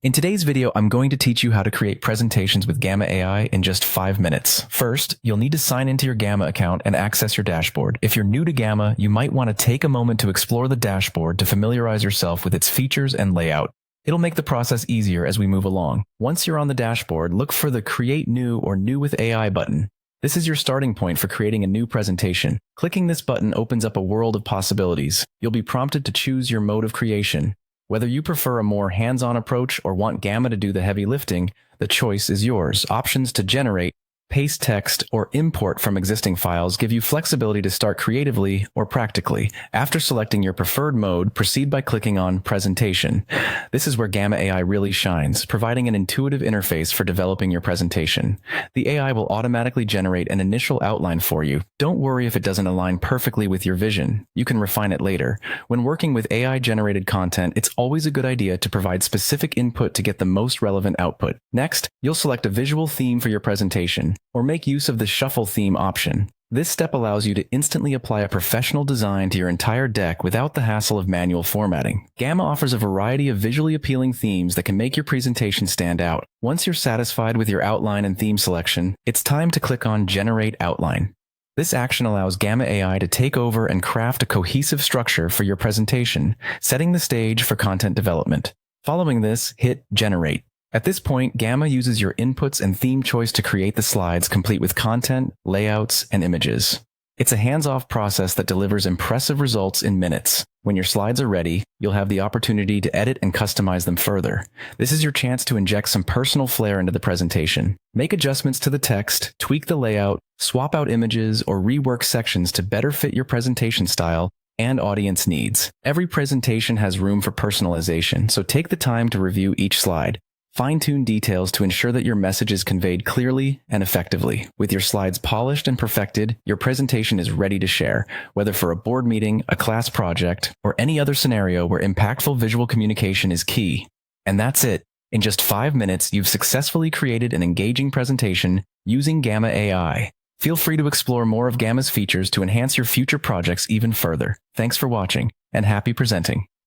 In today's video, I'm going to teach you how to create presentations with Gamma AI in just 5 minutes. First, you'll need to sign into your Gamma account and access your dashboard. If you're new to Gamma, you might want to take a moment to explore the dashboard to familiarize yourself with its features and layout. It'll make the process easier as we move along. Once you're on the dashboard, look for the Create New or New with AI button. This is your starting point for creating a new presentation. Clicking this button opens up a world of possibilities. You'll be prompted to choose your mode of creation. Whether you prefer a more hands-on approach or want Gamma to do the heavy lifting, the choice is yours. Options to generate, paste text, or import from existing files give you flexibility to start creatively or practically. After selecting your preferred mode, proceed by clicking on Presentation. This is where Gamma AI really shines, providing an intuitive interface for developing your presentation. The AI will automatically generate an initial outline for you. Don't worry if it doesn't align perfectly with your vision. You can refine it later. When working with AI-generated content, it's always a good idea to provide specific input to get the most relevant output. Next, you'll select a visual theme for your presentation, or make use of the Shuffle Theme option. This step allows you to instantly apply a professional design to your entire deck without the hassle of manual formatting. Gamma offers a variety of visually appealing themes that can make your presentation stand out. Once you're satisfied with your outline and theme selection, it's time to click on Generate Outline. This action allows Gamma AI to take over and craft a cohesive structure for your presentation, setting the stage for content development. Following this, hit Generate. At this point, Gamma uses your inputs and theme choice to create the slides complete with content, layouts, and images. It's a hands-off process that delivers impressive results in minutes. When your slides are ready, you'll have the opportunity to edit and customize them further. This is your chance to inject some personal flair into the presentation. Make adjustments to the text, tweak the layout, swap out images, or rework sections to better fit your presentation style and audience needs. Every presentation has room for personalization, so take the time to review each slide. Fine-tune details to ensure that your message is conveyed clearly and effectively. With your slides polished and perfected, your presentation is ready to share, whether for a board meeting, a class project, or any other scenario where impactful visual communication is key. And that's it. In just 5 minutes, you've successfully created an engaging presentation using Gamma AI. Feel free to explore more of Gamma's features to enhance your future projects even further. Thanks for watching, and happy presenting.